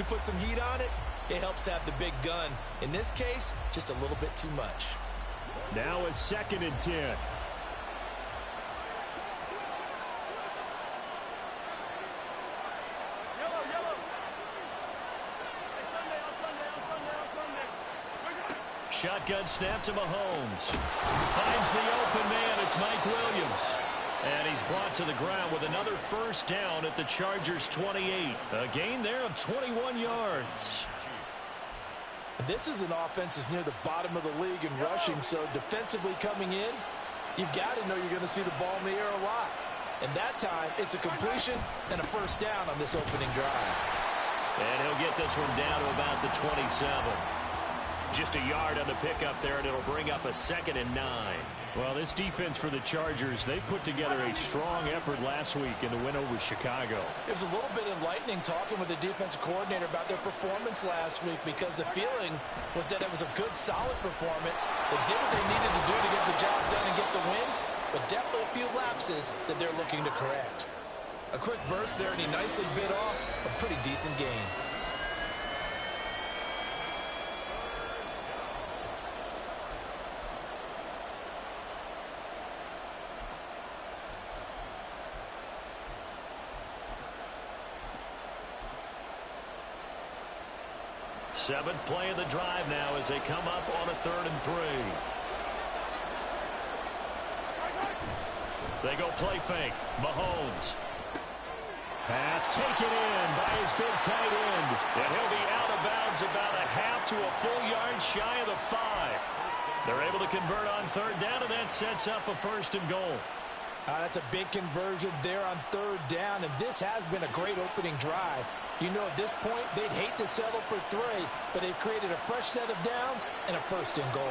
put some heat on it, it helps have the big gun. In this case, just a little bit too much. Now a 2nd and 10. Shotgun snap to Mahomes. Finds the open man. It's Mike Williams. And he's brought to the ground with another first down at the Chargers' 28. A gain there of 21 yards. This is an offense that's near the bottom of the league in rushing, so defensively coming in, you've got to know you're going to see the ball in the air a lot. And that time, it's a completion and a first down on this opening drive. And he'll get this one down to about the 27. Just a yard on the pickup there, and it'll bring up a 2nd and 9. Well, this defense for the Chargers, they put together a strong effort last week in the win over Chicago. It was a little bit enlightening talking with the defensive coordinator about their performance last week, because the feeling was that it was a good, solid performance. They did what they needed to do to get the job done and get the win, but definitely a few lapses that they're looking to correct. A quick burst there, and he nicely bit off a pretty decent gain. Seventh play of the drive now as they come up on a 3rd and 3. They go play fake. Mahomes. Pass taken in by his big tight end. And he'll be out of bounds about a half to a full yard shy of the 5. They're able to convert on 3rd down, and that sets up a 1st and goal. That's a big conversion there on 3rd down, and this has been a great opening drive. You know, at this point, they'd hate to settle for 3, but they've created a fresh set of downs and a 1st and goal.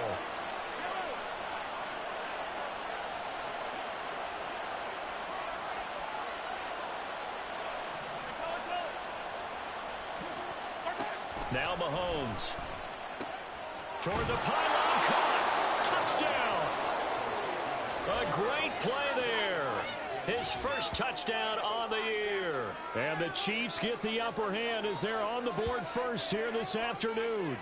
Now Mahomes. Toward the pylon, caught. Touchdown. A great play there. His first touchdown on the year. And the Chiefs get the upper hand as they're on the board first here this afternoon.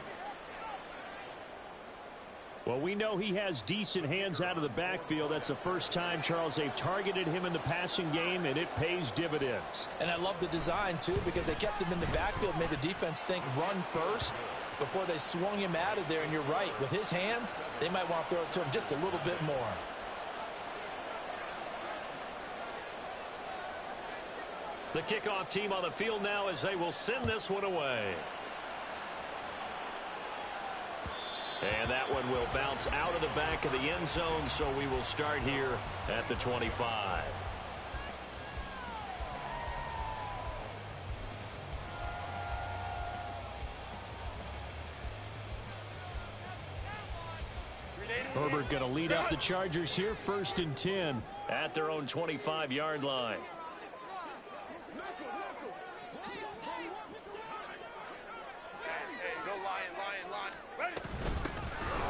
Well, we know he has decent hands out of the backfield. That's the first time, Charles, they've targeted him in the passing game, and it pays dividends. And I love the design, too, because they kept him in the backfield, made the defense think run first before they swung him out of there. And you're right, with his hands, they might want to throw it to him just a little bit more. The kickoff team on the field now as they will send this one away. And that one will bounce out of the back of the end zone, so we will start here at the 25. Herbert going to lead up the Chargers here, 1st and 10 at their own 25-yard line.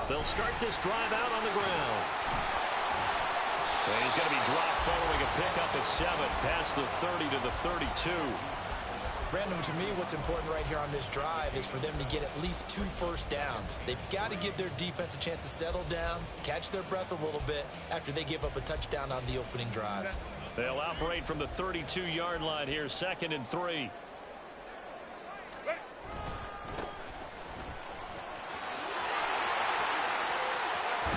They'll start this drive out on the ground. And he's going to be dropped following a pickup of 7 past the 30 to the 32. Brandon, to me, what's important right here on this drive is for them to get at least 2 first downs. They've got to give their defense a chance to settle down, catch their breath a little bit after they give up a touchdown on the opening drive. They'll operate from the 32-yard line here, 2nd and 3.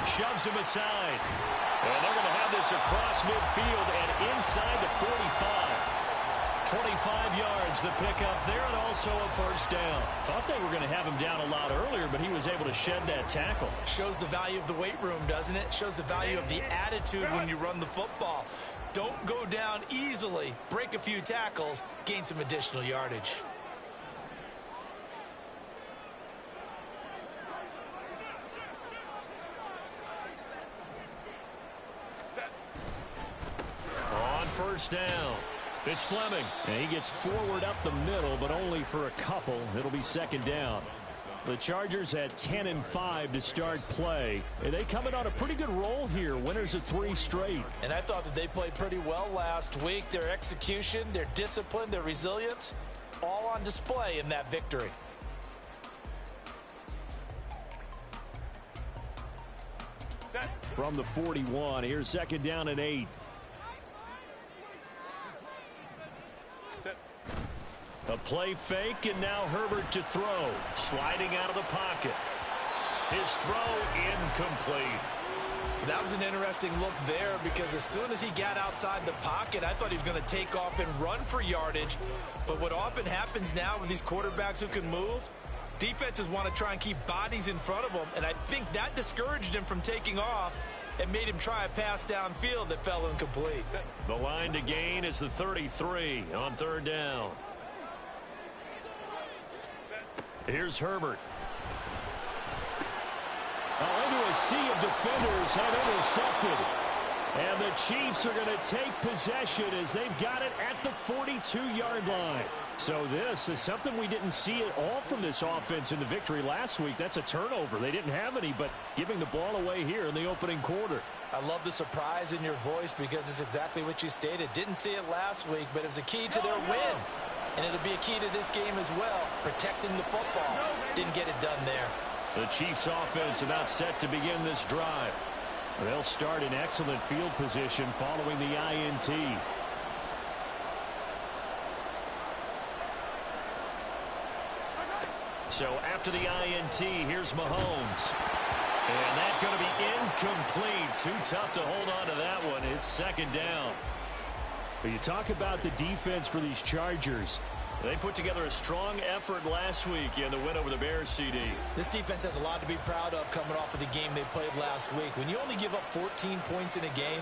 Shoves him aside. And they're going to have this across midfield and inside the 45. 25 yards the pickup there, and also a first down. Thought they were going to have him down a lot earlier, but he was able to shed that tackle. Shows the value of the weight room, doesn't it? Shows the value of the attitude when you run the football. Don't go down easily. Break a few tackles. Gain some additional yardage. On first down, it's Fleming. And he gets forward up the middle, but only for a couple. It'll be 2nd down. The Chargers at 10-5 to start play. And they coming on a pretty good roll here. Winners of 3 straight. And I thought that they played pretty well last week. Their execution, their discipline, their resilience, all on display in that victory. From the 41, here's 2nd down and 8. A play fake, and now Herbert to throw. Sliding out of the pocket. His throw incomplete. That was an interesting look there because as soon as he got outside the pocket, I thought he was going to take off and run for yardage. But what often happens now with these quarterbacks who can move, defenses want to try and keep bodies in front of them, and I think that discouraged him from taking off and made him try a pass downfield that fell incomplete. The line to gain is the 33 on 3rd down. Here's Herbert. Into a sea of defenders and intercepted. And the Chiefs are going to take possession as they've got it at the 42-yard line. So this is something we didn't see at all from this offense in the victory last week. That's a turnover. They didn't have any, but giving the ball away here in the opening quarter. I love the surprise in your voice because it's exactly what you stated. Didn't see it last week, but it was a key to their win. And it'll be a key to this game as well, protecting the football. Didn't get it done there. The Chiefs offense about set to begin this drive. They'll start in excellent field position following the INT. So after the INT, here's Mahomes. And that's going to be incomplete. Too tough to hold on to that one. It's 2nd down. But you talk about the defense for these Chargers. They put together a strong effort last week in the win over the Bears, CD. This defense has a lot to be proud of coming off of the game they played last week. When you only give up 14 points in a game,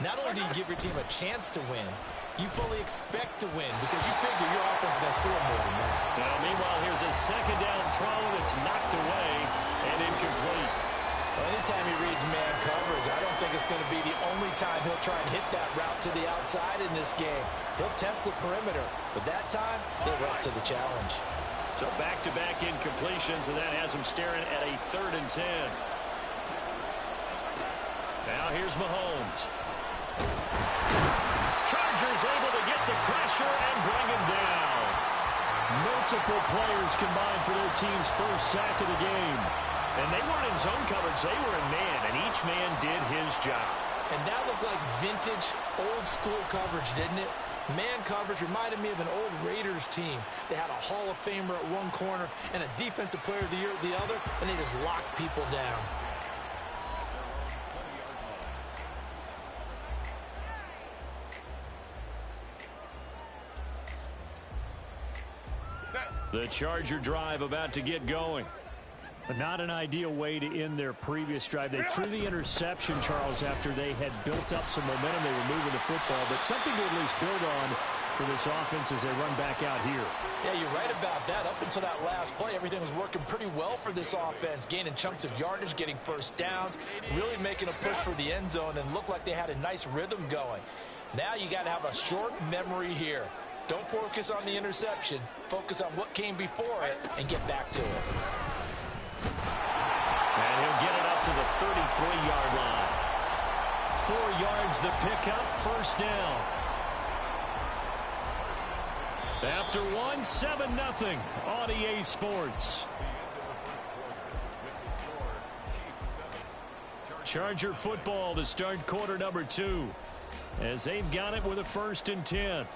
not only do you give your team a chance to win, you fully expect to win because you figure your offense is going to score more than that. Now, meanwhile, here's a 2nd down throw that's knocked away and incomplete. Well, anytime he reads man coverage, I don't think it's going to be the only time he'll try and hit that route to the outside in this game. He'll test the perimeter, but that time, they were up to the challenge. So back-to-back incompletions, and that has him staring at a 3rd and 10. Now here's Mahomes. Chargers able to get the pressure and bring him down. Multiple players combined for their team's first sack of the game. And they weren't in zone coverage, they were in man, and each man did his job. And that looked like vintage, old-school coverage, didn't it? Man coverage reminded me of an old Raiders team. They had a Hall of Famer at one corner and a Defensive Player of the Year at the other, and they just locked people down. The Charger drive about to get going. Not an ideal way to end their previous drive. They threw the interception, Charles, after they had built up some momentum. They were moving the football, but something to at least build on for this offense as they run back out here. Yeah, you're right about that. Up until that last play, everything was working pretty well for this offense, gaining chunks of yardage, getting first downs, really making a push for the end zone, and looked like they had a nice rhythm going. Now you got to have a short memory here. Don't focus on the interception. Focus on what came before it and get back to it. And he'll get it up to the 33-yard line. 4 yards the pickup, 1st down. After 1, 7-0 on EA Sports. Charger football to start quarter number 2 as they've got it with a 1st and 10.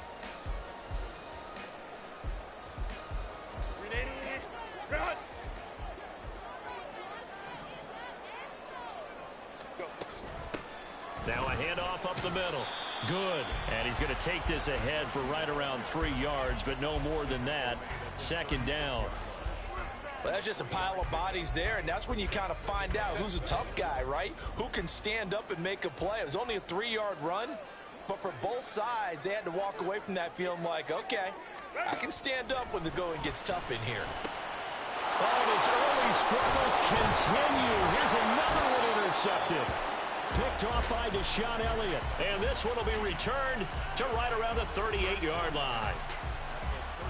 Now a handoff up the middle. Good. And he's going to take this ahead for right around 3 yards, but no more than that. 2nd down. Well, that's just a pile of bodies there, and that's when you kind of find out who's a tough guy, right? Who can stand up and make a play. It was only a 3-yard run, but for both sides, they had to walk away from that feeling like, okay, I can stand up when the going gets tough in here. Oh, his early struggles continue. Here's another one intercepted. Picked off by Deshaun Elliott. And this one will be returned to right around the 38-yard line.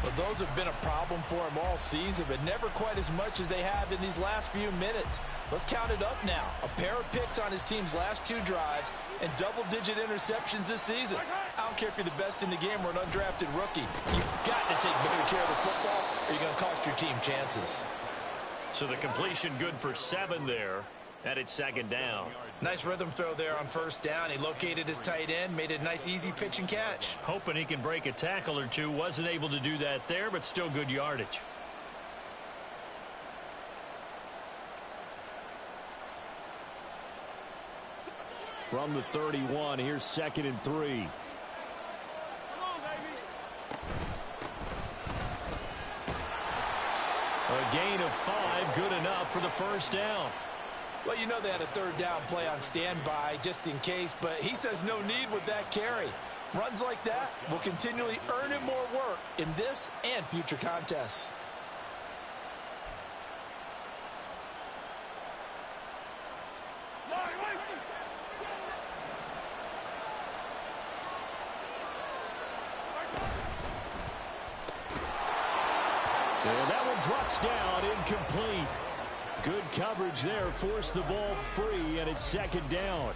Well, those have been a problem for him all season, but never quite as much as they have in these last few minutes. Let's count it up now. A pair of picks on his team's last 2 drives and double-digit interceptions this season. I don't care if you're the best in the game or an undrafted rookie. You've got to take better care of the football or you're going to cost your team chances. So the completion good for 7 there, and it's 2nd down. Nice rhythm throw there on 1st down. He located his tight end, made it a nice easy pitch and catch. Hoping he can break a tackle or two. Wasn't able to do that there, but still good yardage. From the 31, here's 2nd and 3. A gain of 5, good enough for the 1st down. Well, you know they had a 3rd down play on standby just in case, but he says no need with that carry. Runs like that will continually earn him more work in this and future contests. And that one drops down, incomplete. Good coverage there, forced the ball free, and it's 2nd down.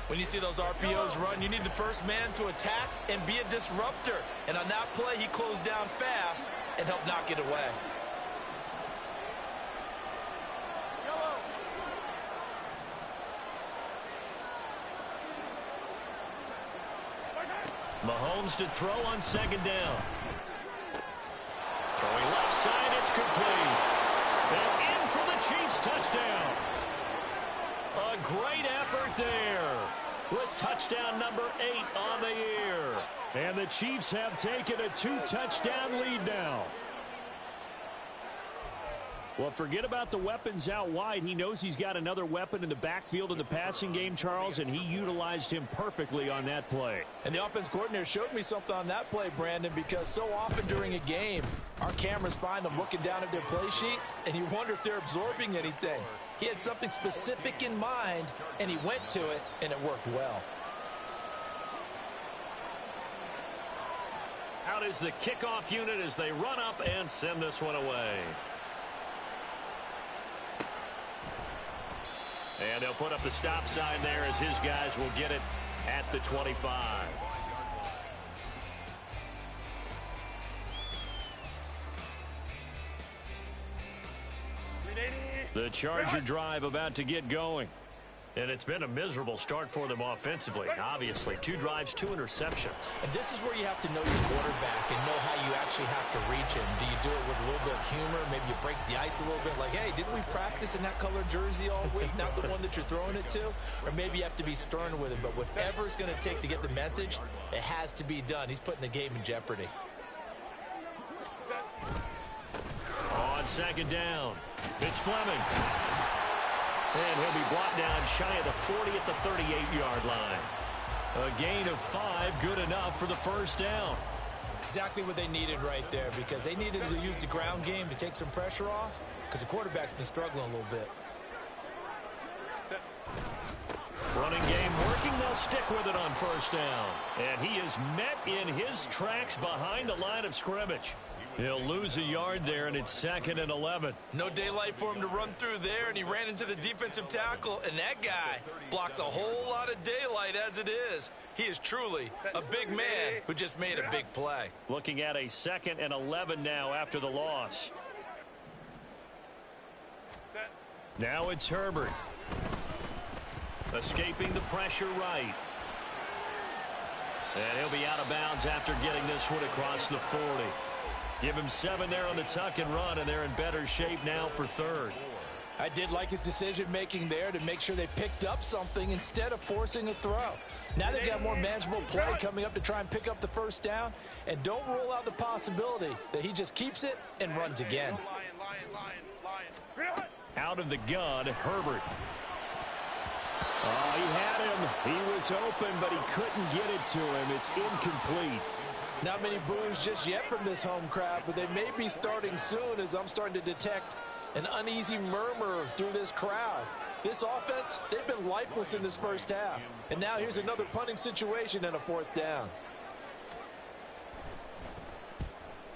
When you see those RPOs run, you need the first man to attack and be a disruptor. And on that play, he closed down fast and helped knock it away. Mahomes to throw on 2nd down. Throwing left side, it's complete. And in for the Chiefs touchdown. A great effort there with touchdown number 8 on the year. And the Chiefs have taken a 2-touchdown lead now. Well, forget about the weapons out wide. He knows he's got another weapon in the backfield in the passing game, Charles, and he utilized him perfectly on that play. And the offense coordinator showed me something on that play, Brandon, because so often during a game, our cameras find them looking down at their play sheets, and you wonder if they're absorbing anything. He had something specific in mind, and he went to it, and it worked well. Out is the kickoff unit as they run up and send this one away. And they'll put up the stop sign there as his guys will get it at the 25. The Charger drive about to get going. And it's been a miserable start for them offensively. Obviously, 2 drives, 2 interceptions. And this is where you have to know your quarterback and know how you actually have to reach him. Do you do it with a little bit of humor? Maybe you break the ice a little bit like, hey, didn't we practice in that color jersey all week, not the one that you're throwing it to? Or maybe you have to be stern with him. But whatever it's going to take to get the message, it has to be done. He's putting the game in jeopardy. On 2nd down, it's Fleming. And he'll be brought down shy of the 40 at the 38-yard line. A gain of 5, good enough for the 1st down. Exactly what they needed right there, because they needed to use the ground game to take some pressure off, because the quarterback's been struggling a little bit. Running game working, they'll stick with it on 1st down. And he is met in his tracks behind the line of scrimmage. He'll lose a yard there, and it's 2nd and 11. No daylight for him to run through there, and he ran into the defensive tackle, and that guy blocks a whole lot of daylight as it is. He is truly a big man who just made a big play. Looking at a 2nd and 11 now after the loss. Now it's Herbert. Escaping the pressure right. And he'll be out of bounds after getting this one across the 40. Give him 7 there on the tuck and run, and they're in better shape now for 3rd. I did like his decision-making there to make sure they picked up something instead of forcing a throw. Now they've got more manageable play coming up to try and pick up the 1st down, and don't rule out the possibility that he just keeps it and runs again. Out of the gun, Herbert. Oh, he had him. He was open, but he couldn't get it to him. It's incomplete. Not many boos just yet from this home crowd, but they may be starting soon as I'm starting to detect an uneasy murmur through this crowd. This offense, they've been lifeless in this 1st half. And now here's another punting situation and a 4th down.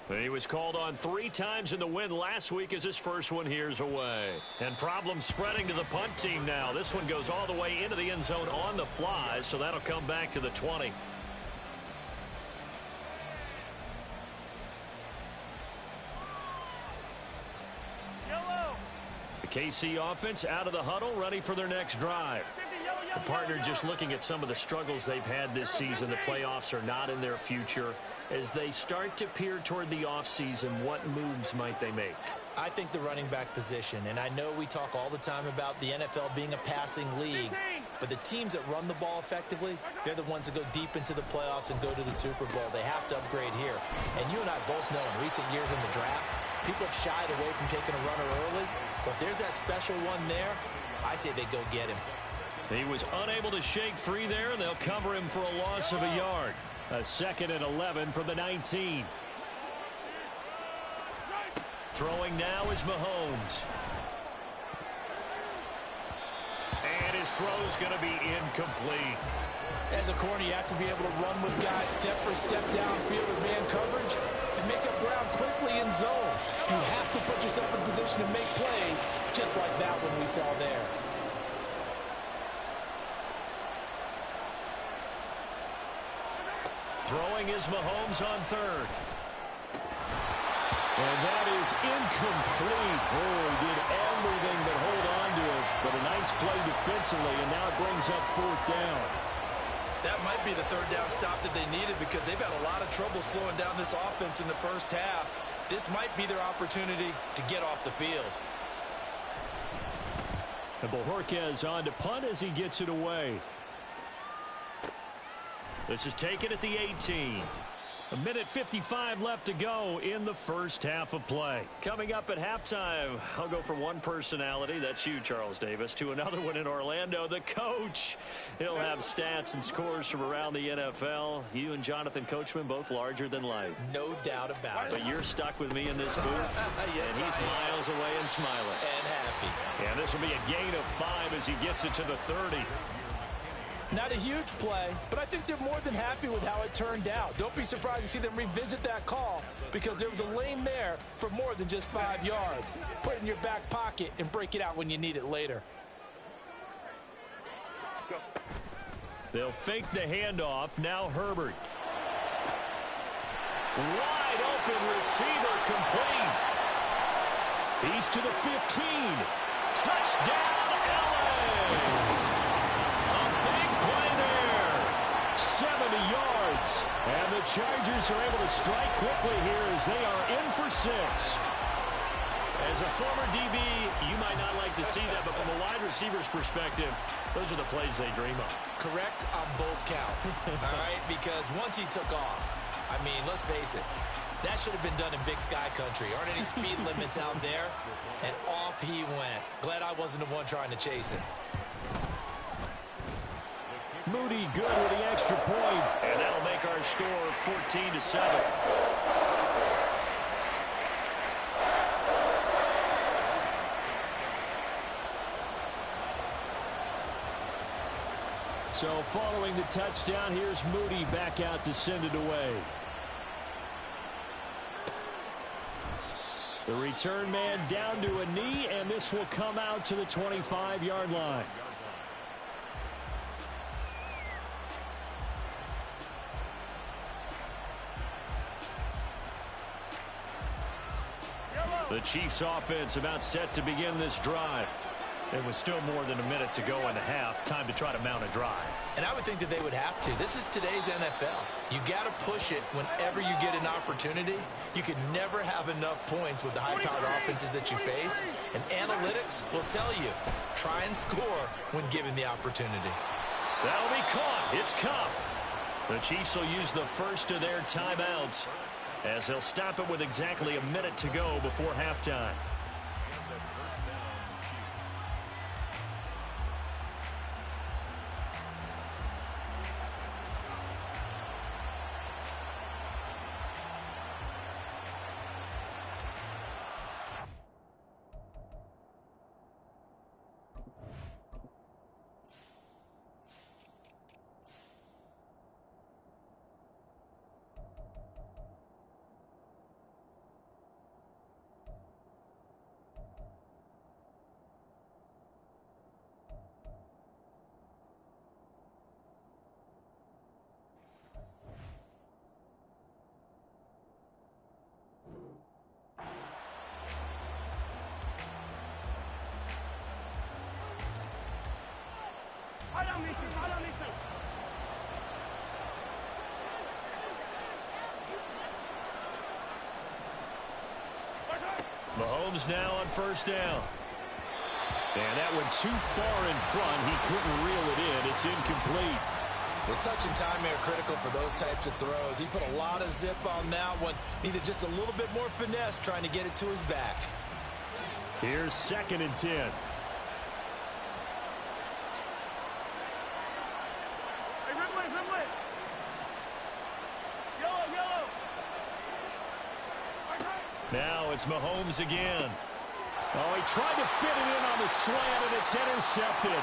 He was called on 3 times in the win last week as his first one here's away. And problems spreading to the punt team now. This one goes all the way into the end zone on the fly, so that'll come back to the 20. The KC offense out of the huddle, ready for their next drive. The partner just looking at some of the struggles they've had this season. The playoffs are not in their future. As they start to peer toward the offseason, what moves might they make? I think the running back position, and I know we talk all the time about the NFL being a passing league, but the teams that run the ball effectively, they're the ones that go deep into the playoffs and go to the Super Bowl. They have to upgrade here. And you and I both know in recent years in the draft, people have shied away from taking a runner early, but if there's that special one there, I say they go get him. He was unable to shake free there, and they'll cover him for a loss of a yard. A 2nd and 11 from the 19. Throwing now is Mahomes. And his throw's going to be incomplete. As a corner, you have to be able to run with guys step for step downfield with man coverage and make up ground quickly in zone. You have to put yourself in position to make plays, just like that one we saw there. Throwing is Mahomes on 3rd. And that is incomplete. Oh, he did everything but hold on to it. But a nice play defensively, and now it brings up 4th down. That might be the 3rd down stop that they needed because they've had a lot of trouble slowing down this offense in the first half. This might be their opportunity to get off the field. And Bojorquez on to punt as he gets it away. This is taken at the 18. 1:55 left to go in the first half of play. Coming up at halftime, I'll go from one personality, that's you, Charles Davis, to another one in Orlando, the coach. He'll have stats and scores from around the NFL. You and Jonathan Coachman, both larger than life. No doubt about it. But you're stuck with me in this booth, yes, and he's miles away and smiling. And happy. And this will be a gain of 5 as he gets it to the 30. Not a huge play, but I think they're more than happy with how it turned out. Don't be surprised to see them revisit that call because there was a lane there for more than just 5 yards. Put it in your back pocket and break it out when you need it later. They'll fake the handoff. Now Herbert. Wide open receiver complete. He's to the 15. Touchdown, LA! 70 yards. And the Chargers are able to strike quickly here as they are in for 6. As a former DB, you might not like to see that, but from a wide receiver's perspective, those are the plays they dream of. Correct on both counts, all right? Because once he took off, I mean, let's face it, that should have been done in Big Sky country. Aren't any speed limits out there? And off he went. Glad I wasn't the one trying to chase him. Moody good with the extra point, and that'll make our score 14-7. So following the touchdown, here's Moody back out to send it away. The return man down to a knee, and this will come out to the 25-yard line. The Chiefs offense about set to begin this drive. There was still more than a minute to go in the half. Time to try to mount a drive. And I would think that they would have to. This is today's NFL. You got to push it whenever you get an opportunity. You can never have enough points with the high-powered offenses that you face. And analytics will tell you, try and score when given the opportunity. That'll be caught. It's Cup. The Chiefs will use the first of their timeouts as they'll stop it with exactly a minute to go before halftime. Mahomes now on first down. And that went too far in front. He couldn't reel it in. It's incomplete. Well, touch and time are critical for those types of throws. He put a lot of zip on that one. Needed just a little bit more finesse trying to get it to his back. Here's 2nd and 10. Now it's Mahomes again. Oh, he tried to fit it in on the slant, and it's intercepted.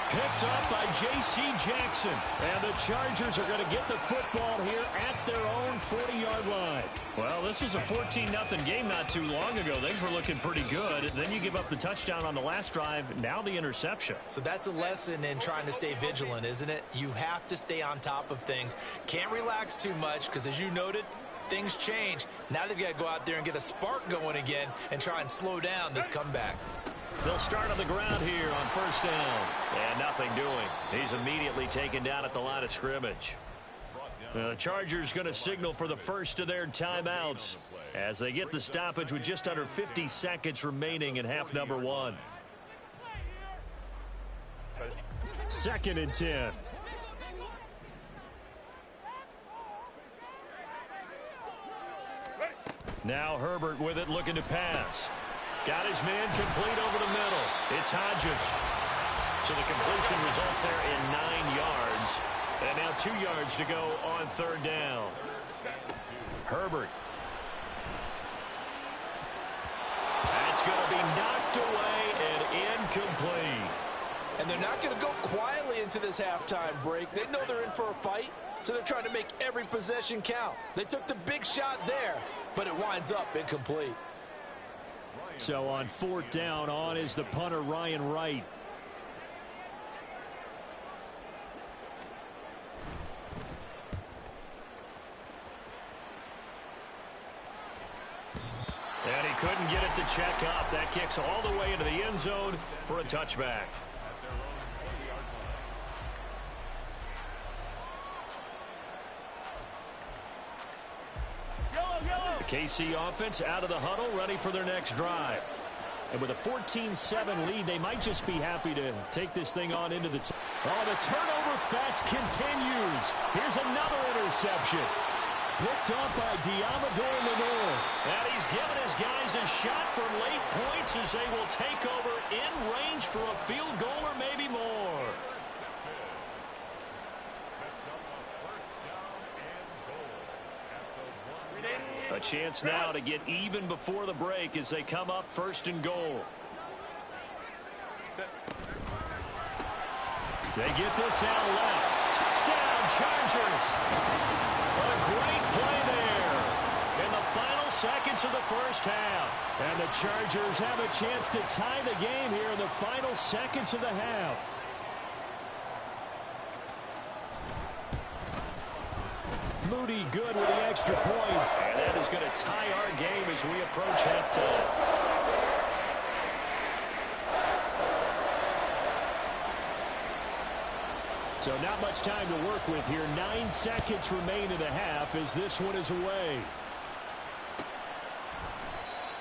Picked up by J.C. Jackson. And the Chargers are going to get the football here at their own 40-yard line. Well, this was a 14-0 game not too long ago. Things were looking pretty good. Then you give up the touchdown on the last drive. Now the interception. So that's a lesson in trying to stay vigilant, isn't it? You have to stay on top of things. Can't relax too much because, as you noted, things change. Now they've got to go out there and get a spark going again and try and slow down this comeback. They'll start on the ground here on first down. And nothing doing. He's immediately taken down at the line of scrimmage. The Chargers going to signal for the first of their timeouts as they get the stoppage with just under 50 seconds remaining in half number 1. 2nd and 10. Now Herbert with it, looking to pass. Got his man complete over the middle. It's Hodges. So the completion results there in 9 yards. And now 2 yards to go on third down. Herbert. That's going to be knocked away and incomplete. And they're not going to go quietly into this halftime break. They know they're in for a fight, so they're trying to make every possession count. They took the big shot there, but it winds up incomplete. So on fourth down, on is the punter, Ryan Wright. And he couldn't get it to check up. That kicks all the way into the end zone for a touchback. The KC offense out of the huddle, ready for their next drive. And with a 14-7 lead, they might just be happy to take this thing on into the the turnover fest continues. Here's another interception. Picked up by Diamador Lenore. And he's given his guys a shot for late points as they will take over in range for a field goal or maybe more. A chance now to get even before the break as they come up first and goal. They get this out left. Touchdown, Chargers. A great play there in the final seconds of the first half. And the Chargers have a chance to tie the game here in the final seconds of the half. Moody good with the extra point. And that is going to tie our game as we approach halftime. So not much time to work with here. 9 seconds remain in the half as this one is away.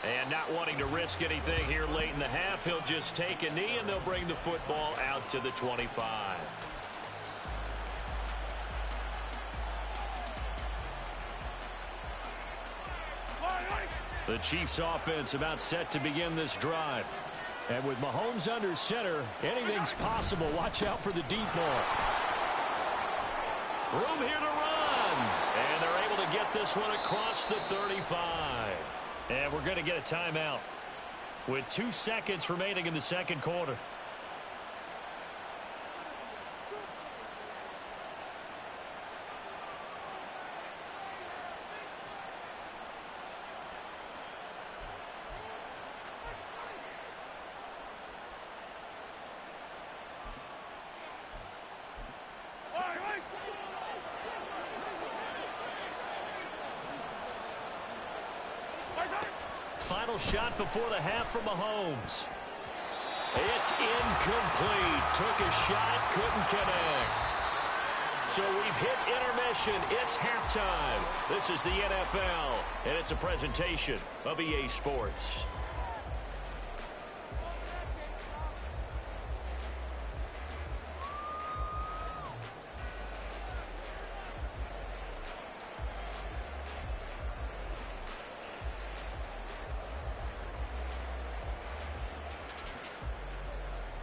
And not wanting to risk anything here late in the half, he'll just take a knee and they'll bring the football out to the 25. The Chiefs offense about set to begin this drive. And with Mahomes under center, anything's possible. Watch out for the deep ball. Room here to run. And they're able to get this one across the 35. And we're going to get a timeout with 2 seconds remaining in the second quarter. Final shot before the half from Mahomes. It's incomplete. Took a shot, couldn't connect. So we've hit intermission. It's halftime. This is the NFL, and it's a presentation of EA Sports.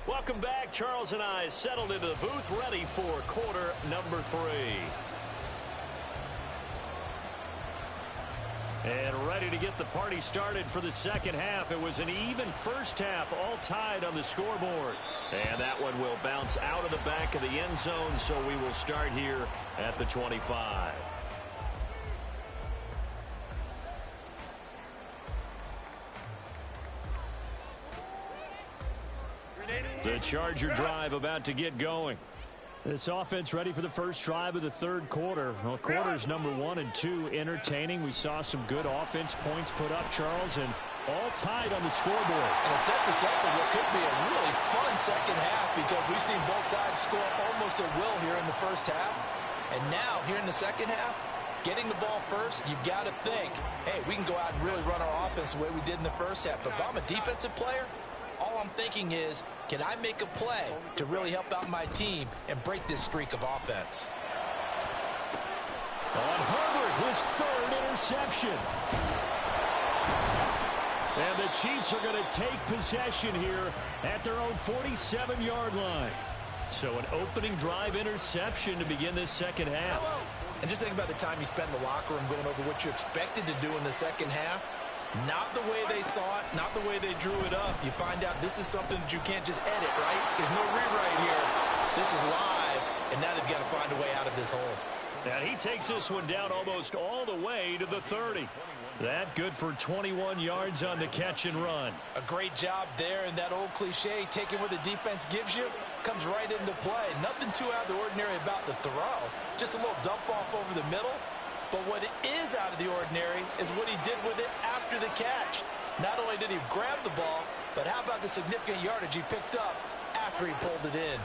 Welcome back. Charles and I settled into the booth, ready for quarter number 3. And ready to get the party started for the second half. It was an even first half, all tied on the scoreboard. And that one will bounce out of the back of the end zone, so we will start here at the 25. The Charger drive about to get going. This offense ready for the first drive of the third quarter. Well, quarters number 1 and 2 entertaining. We saw some good offense points put up, Charles, and all tied on the scoreboard. And it sets us up for what could be a really fun second half because we've seen both sides score almost at will here in the first half. And now, here in the second half, getting the ball first, you've got to think, hey, we can go out and really run our offense the way we did in the first half. But if I'm a defensive player, all I'm thinking is, can I make a play to really help out my team and break this streak of offense? On Herbert, his third interception. And the Chiefs are going to take possession here at their own 47-yard line. So an opening drive interception to begin this second half. And just think about the time you spent in the locker room going over what you expected to do in the second half. Not the way they saw it, not the way they drew it up. You find out this is something that you can't just edit, right? There's no rewrite here. This is live, and now they've got to find a way out of this hole. And he takes this one down almost all the way to the 30. That good for 21 yards on the catch and run. A great job there, and that old cliche, taking what the defense gives you, comes right into play. Nothing too out of the ordinary about the throw. Just a little dump off over the middle. But what is out of the ordinary is what he did with it after the catch. Not only did he grab the ball, but how about the significant yardage he picked up after he pulled it in.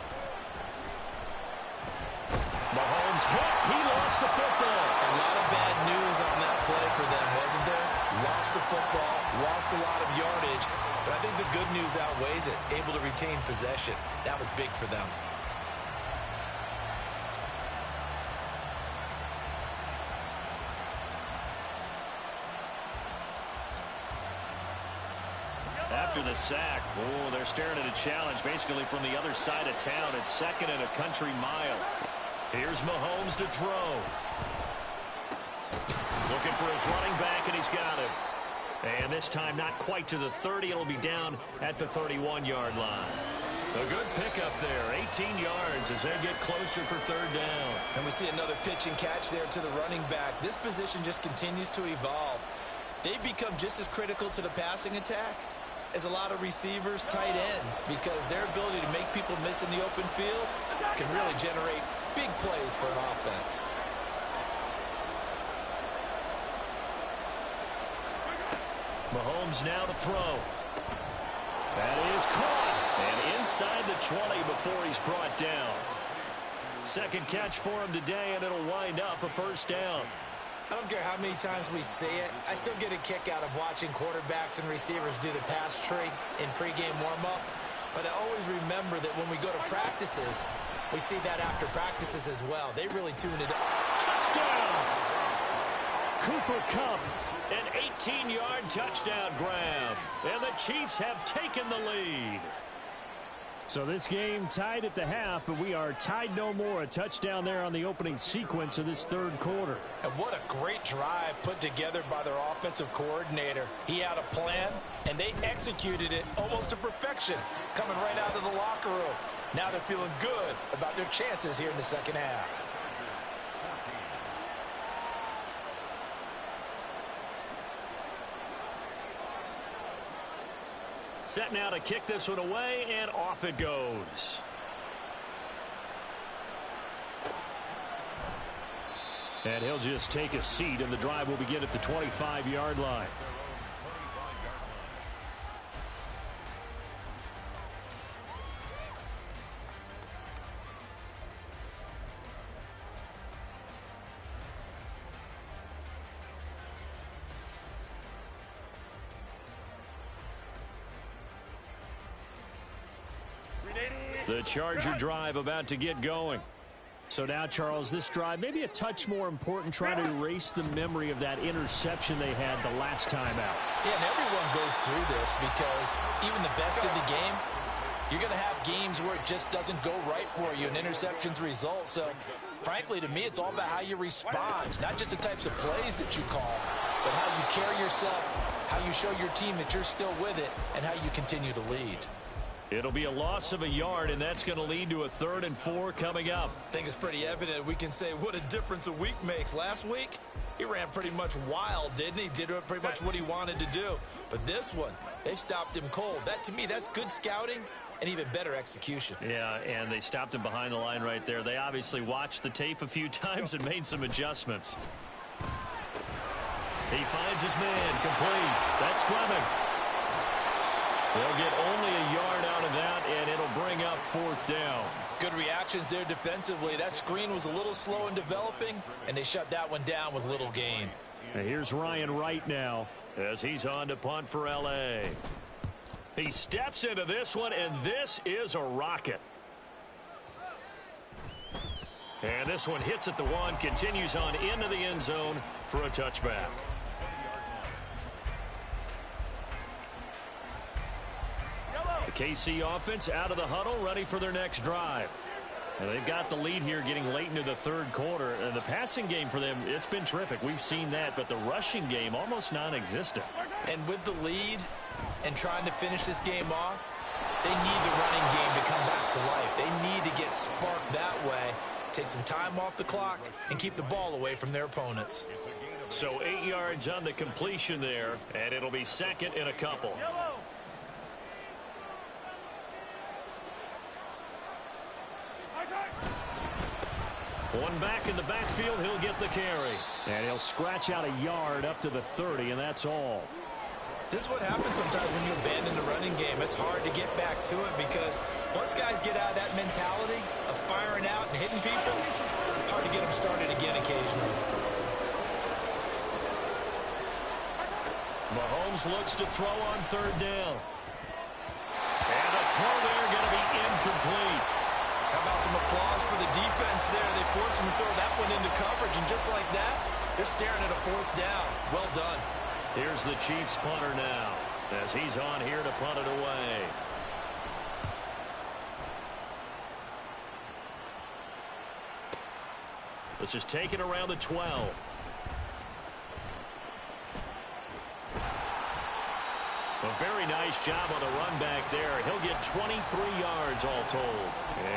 Mahomes hit. He lost the football. A lot of bad news on that play for them, wasn't there? Lost the football, lost a lot of yardage. But I think the good news outweighs it. Able to retain possession. That was big for them. After the sack, they're staring at a challenge basically from the other side of town. It's second and a country mile. Here's Mahomes to throw. Looking for his running back, and he's got it. And this time not quite to the 30. It'll be down at the 31-yard line. A good pickup there, 18 yards as they get closer for third down. And we see another pitch and catch there to the running back. This position just continues to evolve. They become just as critical to the passing attack as a lot of receivers, tight ends, because their ability to make people miss in the open field can really generate big plays for an offense. Mahomes now to throw. That is caught. And inside the 20 before he's brought down. Second catch for him today, and it'll wind up a first down. I don't care how many times we say it, I still get a kick out of watching quarterbacks and receivers do the pass tree in pregame warm-up. But I always remember that when we go to practices, we see that after practices as well. They really tune it up. Touchdown! Cooper Kupp, an 18-yard touchdown grab. And the Chiefs have taken the lead. So this game tied at the half, but we are tied no more. A touchdown there on the opening sequence of this third quarter. And what a great drive put together by their offensive coordinator. He had a plan, and they executed it almost to perfection, coming right out of the locker room. Now they're feeling good about their chances here in the second half. Set now to kick this one away, and off it goes. And he'll just take a seat, and the drive will begin at the 25-yard line. The Charger drive about to get going. So now, Charles, this drive maybe a touch more important, trying to erase the memory of that interception they had the last time out. Yeah, and everyone goes through this because even the best in the game, you're going to have games where it just doesn't go right for you and interceptions result. So, frankly, to me, it's all about how you respond, not just the types of plays that you call, but how you carry yourself, how you show your team that you're still with it, and how you continue to lead. It'll be a loss of a yard, and that's going to lead to a 3rd and 4 coming up. I think it's pretty evident we can say what a difference a week makes. Last week, he ran pretty much wild, didn't he? Did pretty much what he wanted to do. But this one, they stopped him cold. That, to me, that's good scouting and even better execution. Yeah, and they stopped him behind the line right there. They obviously watched the tape a few times and made some adjustments. He finds his man, complete. That's Fleming. They'll get only a yard out of that, and it'll bring up 4th down. Good reactions there defensively. That screen was a little slow in developing, and they shut that one down with little gain. And here's Ryan Wright now, as he's on to punt for L.A. He steps into this one, and this is a rocket. And this one hits at the 1, continues on into the end zone for a touchback. The KC offense out of the huddle, ready for their next drive. And they've got the lead here getting late into the 3rd quarter. And the passing game for them, it's been terrific. We've seen that, but the rushing game almost non-existent. And with the lead and trying to finish this game off, they need the running game to come back to life. They need to get sparked that way, take some time off the clock, and keep the ball away from their opponents. So 8 yards on the completion there, and it'll be 2nd and a couple. One back in the backfield, he'll get the carry. and he'll scratch out a yard up to the 30, and that's all. This is what happens sometimes when you abandon the running game. It's hard to get back to it because once guys get out of that mentality of firing out and hitting people, hard to get them started again occasionally. Mahomes looks to throw on 3rd down. And the throw there going to be incomplete. How about some applause for the defense there? They forced him to throw that one into coverage, and just like that, they're staring at a 4th down. Well done. Here's the Chiefs punter now as he's on here to punt it away. This is taken around the 12. A very nice job on the run back there. He'll get 23 yards all told.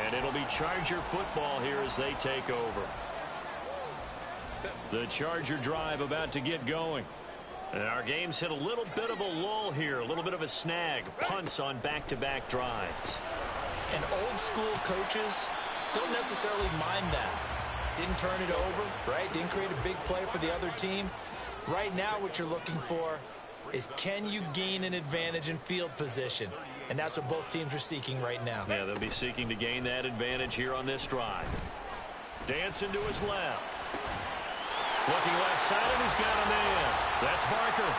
And it'll be Charger football here as they take over. The Charger drive about to get going. And our game's hit a little bit of a lull here, a little bit of a snag. Punts on back-to-back drives. And old-school coaches don't necessarily mind that. Didn't turn it over, right? Didn't create a big play for the other team. Right now what you're looking for is can you gain an advantage in field position? And that's what both teams are seeking right now. Yeah, they'll be seeking to gain that advantage here on this drive. Dancing to his left. Looking left side, and he's got a man. That's Barker.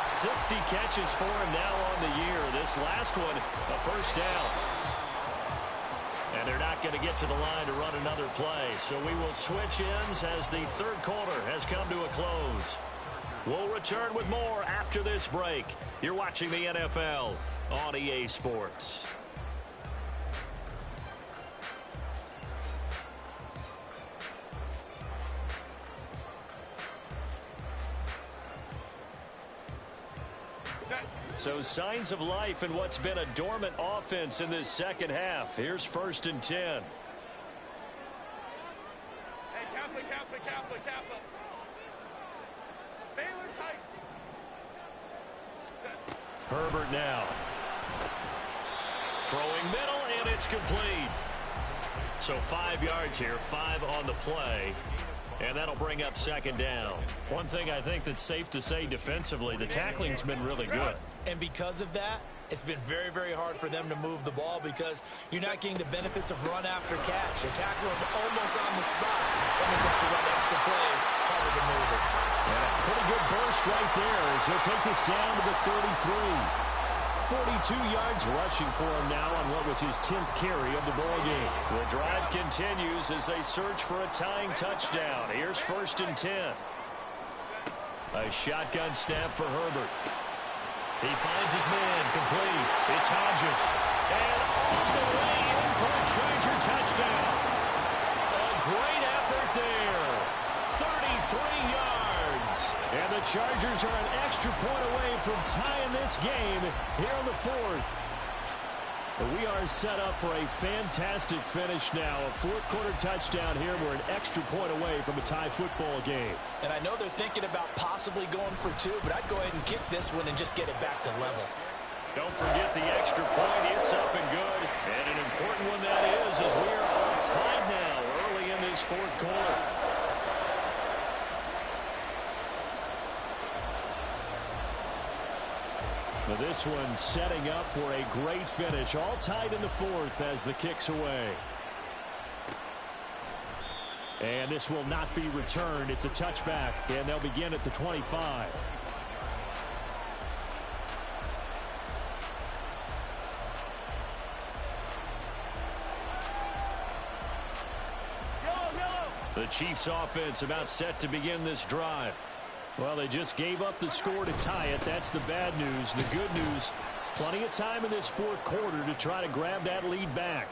60 catches for him now on the year. This last one, a 1st down. And they're not going to get to the line to run another play. So we will switch ends as the 3rd quarter has come to a close. We'll return with more after this break. You're watching the NFL on EA Sports. So signs of life in what's been a dormant offense in this 2nd half. Here's 1st and 10. Hey, Kappa. Baylor tight. Herbert now. Throwing middle, and it's complete. So 5 yards here, 5 on the play. And that'll bring up 2nd down. One thing I think that's safe to say defensively, the tackling's been really good. And because of that, it's been very, very hard for them to move the ball because you're not getting the benefits of run after catch. You're tackling them almost on the spot. That means you have to run extra plays, harder to move it. And a pretty good burst right there as he'll take this down to the 33. 42 yards rushing for him now on what was his 10th carry of the ball game. The drive continues as they search for a tying touchdown. Here's 1st and 10. A shotgun snap for Herbert. He finds his man complete. It's Hodges. And all the way in for a Charger touchdown. A great effort there. 33 yards. And the Chargers are an extra point away from tying this game here in the 4th. We are set up for a fantastic finish now. A 4th-quarter touchdown here. We're an extra point away from a tie football game. And I know they're thinking about possibly going for 2, but I'd go ahead and kick this one and just get it back to level. Don't forget the extra point. It's up and good. And an important one that is, as we are all tied now early in this 4th quarter. Now this one setting up for a great finish. All tied in the 4th as the kick's away. And this will not be returned. It's a touchback, and they'll begin at the 25. The Chiefs offense about set to begin this drive. Well, they just gave up the score to tie it. That's the bad news. The good news, plenty of time in this 4th quarter to try to grab that lead back.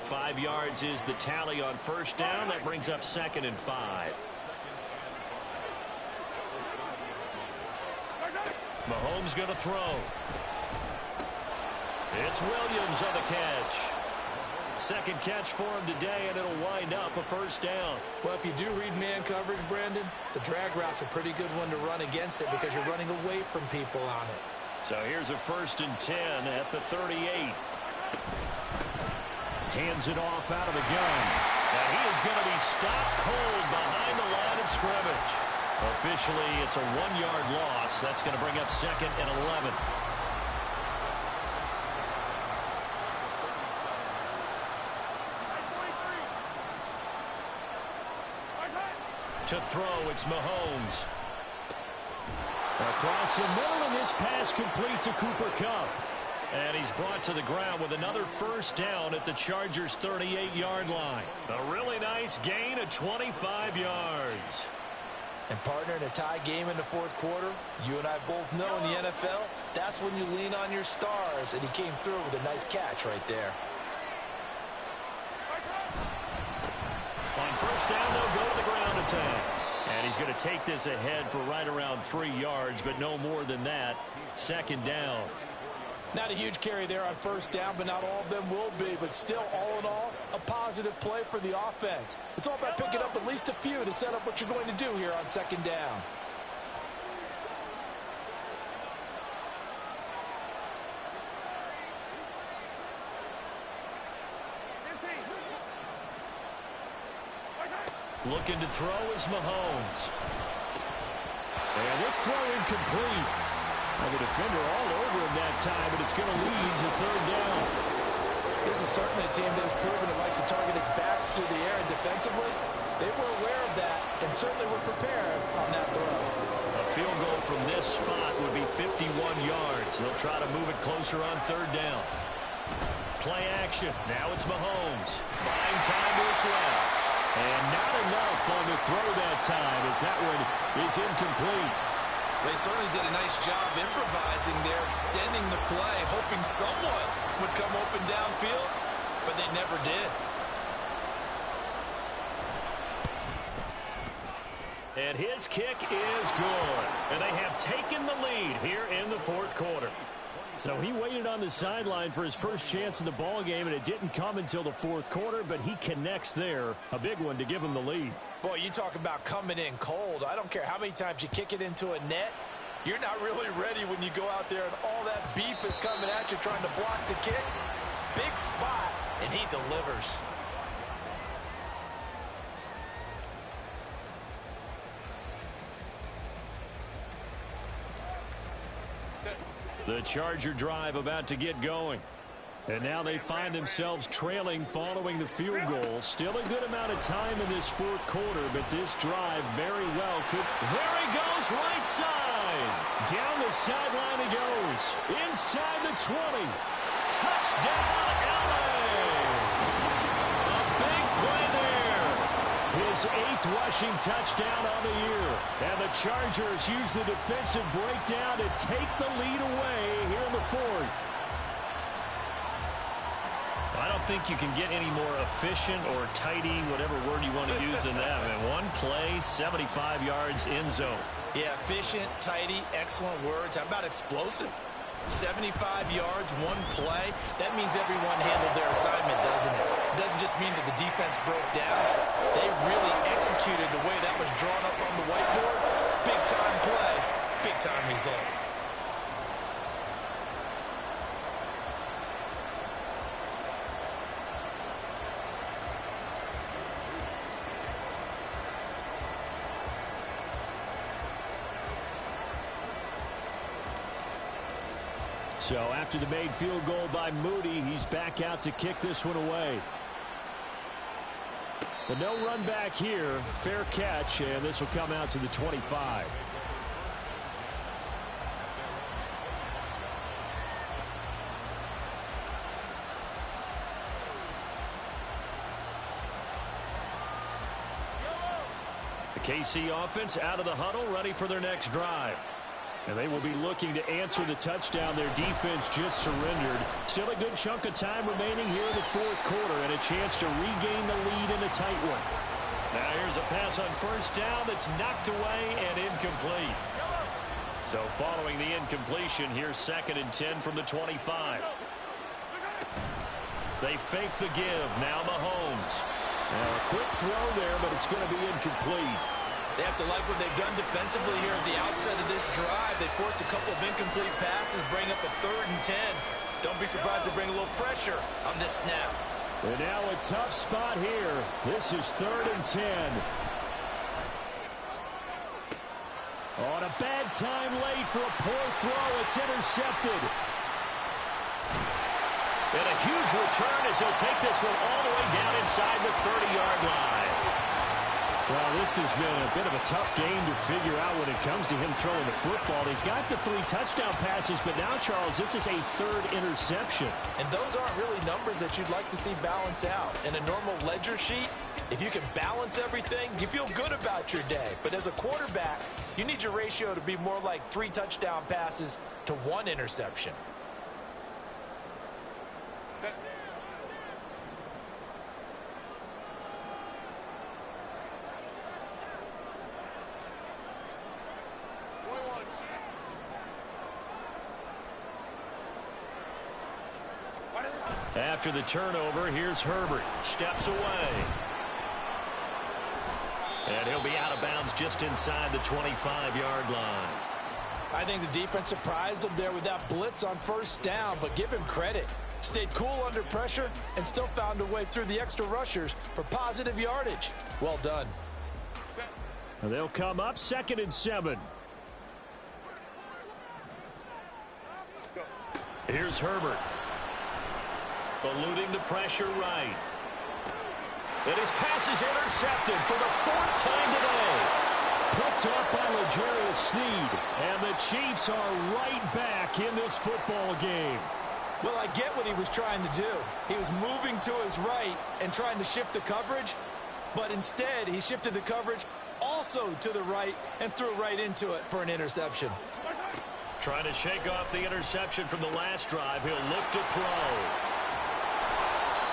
5 yards is the tally on 1st down. That brings up 2nd and 5. Mahomes going to throw. It's Williams on the catch. 2nd catch for him today, and it'll wind up a 1st down. Well, if you do read man coverage, Brandon, the drag route's a pretty good one to run against it because you're running away from people on it. So here's a 1st and 10 at the 38. Hands it off out of the gun. And he is going to be stopped cold behind the line of scrimmage. Officially, it's a 1-yard loss. That's going to bring up 2nd and 11. To throw, it's Mahomes. Across the middle, and this pass complete to Cooper Kupp. And he's brought to the ground with another 1st down at the Chargers' 38-yard line. A really nice gain of 25 yards. And partner, in a tie game in the 4th quarter, you and I both know in the NFL, that's when you lean on your stars, and he came through with a nice catch right there. On 1st down, they'll go to the ground attack. And he's going to take this ahead for right around 3 yards, but no more than that. 2nd down. Not a huge carry there on 1st down, but not all of them will be. But still, all in all, a positive play for the offense. It's all about picking up at least a few to set up what you're going to do here on 2nd down. Looking to throw is Mahomes. And this throw incomplete. Well, the defender all over him that time, but it's going to lead to 3rd down. This is certainly a team that has proven it likes to target its backs through the air, and defensively, they were aware of that and certainly were prepared on that throw. A field goal from this spot would be 51 yards. They'll try to move it closer on 3rd down. Play action. Now it's Mahomes. Buying time to his left. And not enough on the throw that time as that one is incomplete. They certainly did a nice job improvising there, extending the play, hoping someone would come open downfield, but they never did. And his kick is good. And they have taken the lead here in the 4th quarter. So he waited on the sideline for his first chance in the ball game, and it didn't come until the 4th quarter, but he connects there. A big one to give him the lead. Boy, you talk about coming in cold. I don't care how many times you kick it into a net. You're not really ready when you go out there and all that beef is coming at you trying to block the kick. Big spot, and he delivers. The Charger drive about to get going. And now they find themselves trailing following the field goal. Still a good amount of time in this 4th quarter, but this drive very well could. There he goes, right side. Down the sideline he goes. Inside the 20. Touchdown, LA! A big play there. His 8th rushing touchdown on the year. And the Chargers use the defensive breakdown to take the lead away here in the 4th. I don't think you can get any more efficient or tidy, whatever word you want to use in that. I mean, one play, 75 yards in zone. Yeah, efficient, tidy, excellent words. How about explosive? 75 yards, one play. That means everyone handled their assignment, doesn't it? It doesn't just mean that the defense broke down. They really executed the way that was drawn up on the whiteboard. Big-time play, big-time result. So after the made field goal by Moody, he's back out to kick this one away. But no run back here. Fair catch, and this will come out to the 25. The KC offense out of the huddle, ready for their next drive. And they will be looking to answer the touchdown their defense just surrendered. Still a good chunk of time remaining here in the 4th quarter and a chance to regain the lead in a tight one. Now here's a pass on first down that's knocked away and incomplete. So following the incompletion, here's 2nd and 10 from the 25. They fake the give. Now Mahomes. Now a quick throw there, but it's going to be incomplete. They have to like what they've done defensively here at the outset of this drive. They forced a couple of incomplete passes, bring up a 3rd and 10. Don't be surprised to bring a little pressure on this snap. And now a tough spot here. This is 3rd and 10. On a bad time late for a poor throw. It's intercepted. And a huge return as he'll take this one all the way down inside the 30-yard line. Well, this has been a bit of a tough game to figure out when it comes to him throwing the football. He's got the 3 touchdown passes, but now, Charles, this is a 3rd interception. And those aren't really numbers that you'd like to see balance out. In a normal ledger sheet, if you can balance everything, you feel good about your day. But as a quarterback, you need your ratio to be more like 3 touchdown passes to 1 interception. After the turnover, here's Herbert. Steps away. And he'll be out of bounds just inside the 25-yard line. I think the defense surprised him there with that blitz on first down, but give him credit. Stayed cool under pressure and still found a way through the extra rushers for positive yardage. Well done. And they'll come up 2nd and 7. Here's Herbert. Eluding the pressure right. And his pass is intercepted for the 4th time today. Picked up by L'Jarius Sneed. And the Chiefs are right back in this football game. Well, I get what he was trying to do. He was moving to his right and trying to shift the coverage, but instead he shifted the coverage also to the right and threw right into it for an interception. Trying to shake off the interception from the last drive. He'll look to throw.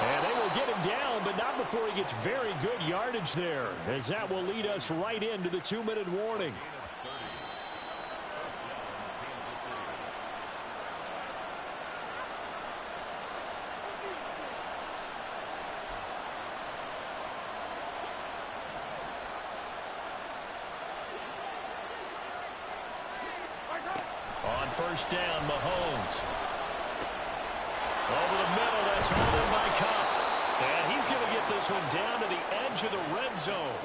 And they will get him down, but not before he gets very good yardage there, as that will lead us right into the 2-minute warning. On first down, Mahomes. Over the middle, that's hauled in by Cup. And he's going to get this one down to the edge of the red zone.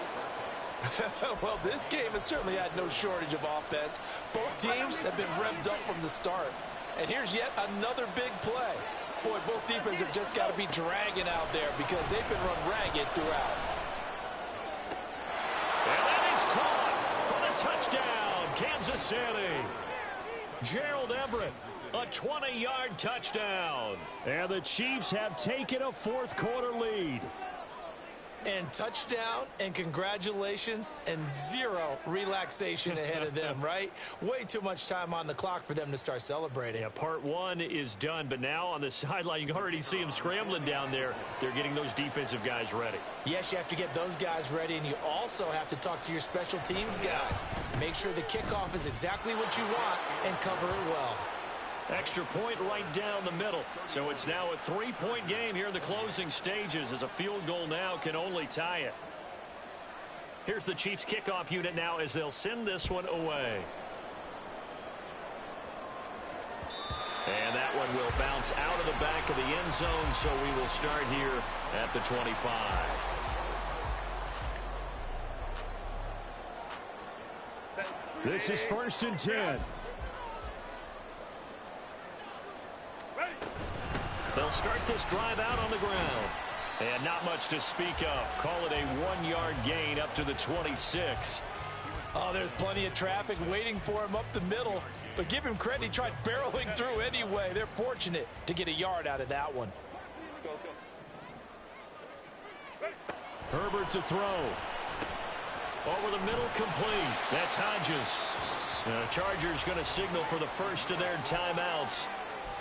Well, this game has certainly had no shortage of offense. Both teams have been revved up from the start. And here's yet another big play. Boy, both defenses have just got to be dragging out there because they've been run ragged throughout. And that is caught for the touchdown. Kansas City. Gerald Everett, a 20-yard touchdown. And the Chiefs have taken a fourth-quarter lead. And touchdown and congratulations and zero relaxation ahead of them, right? Way too much time on the clock for them to start celebrating. Yeah, part one is done, but now on the sideline, you can already see them scrambling down there. They're getting those defensive guys ready. Yes, you have to get those guys ready, and you also have to talk to your special teams guys. Make sure the kickoff is exactly what you want and cover it well. Extra point right down the middle. So it's now a 3-point game here in the closing stages, as a field goal now can only tie it. Here's the Chiefs kickoff unit now as they'll send this one away. And that one will bounce out of the back of the end zone, so we will start here at the 25. This is 1st and 10. They'll start this drive out on the ground. And not much to speak of. Call it a 1-yard gain up to the 26. Oh, there's plenty of traffic waiting for him up the middle. But give him credit, he tried barreling through anyway. They're fortunate to get a yard out of that one. Herbert to throw. Over the middle, complete. That's Hodges. The Chargers going to signal for the first of their timeouts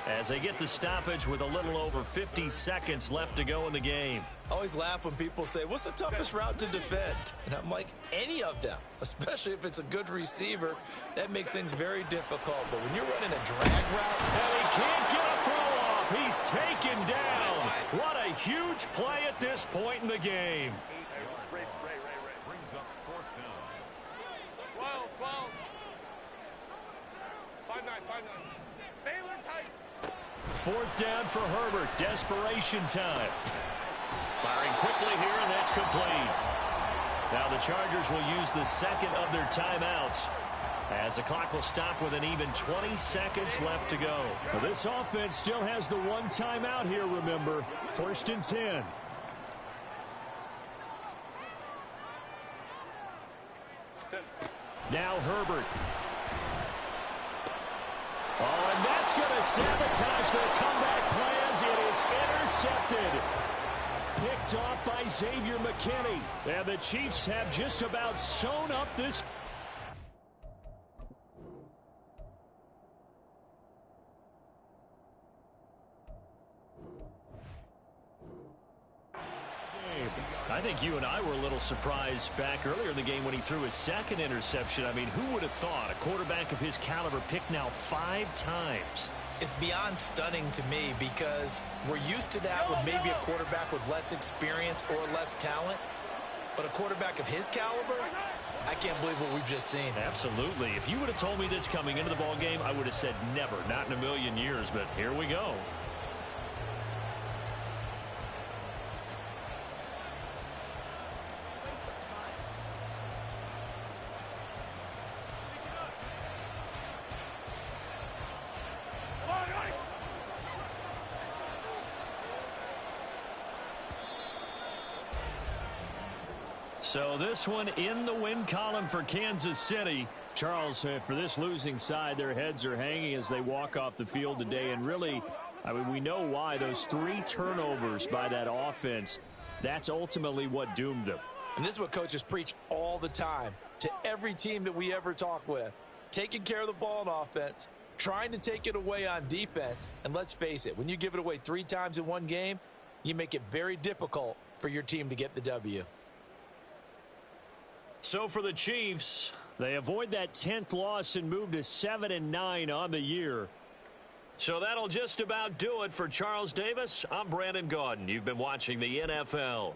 as they get the stoppage with a little over 50 seconds left to go in the game. I always laugh when people say, what's the toughest route to defend? And I'm like, any of them, especially if it's a good receiver. That makes things very difficult. But when you're running a drag route, and he can't get a throw off. He's taken down. What a huge play at this point in the game. Brings up 4th down. 12. 5-9. Baylor tight. 4th down for Herbert. Desperation time. Firing quickly here, and that's complete. Now the Chargers will use the second of their timeouts as the clock will stop with an even 20 seconds left to go. Well, this offense still has the one timeout here, remember. 1st and 10. Now Herbert. Oh, and that's going to sabotage their comeback plans. It is intercepted. Picked off by Xavier McKinney. And the Chiefs have just about sewn up this game. I think you and I were a little surprised back earlier in the game when he threw his second interception. I mean, who would have thought a quarterback of his caliber picked now 5 times? it's beyond stunning to me because we're used to that with maybe a quarterback with less experience or less talent. But a quarterback of his caliber, I can't believe what we've just seen. Absolutely. If you would have told me this coming into the ball game, I would have said never, not in a million years. But here we go. So this one in the win column for Kansas City. Charles, for this losing side, their heads are hanging as they walk off the field today. And really, I mean, we know why. Those 3 turnovers by that offense, that's ultimately what doomed them. And this is what coaches preach all the time to every team that we ever talk with. Taking care of the ball on offense, trying to take it away on defense. And let's face it, when you give it away 3 times in one game, you make it very difficult for your team to get the W. So for the Chiefs, they avoid that 10th loss and move to 7-9 on the year. So that'll just about do it for Charles Davis. I'm Brandon Gaudin. You've been watching the NFL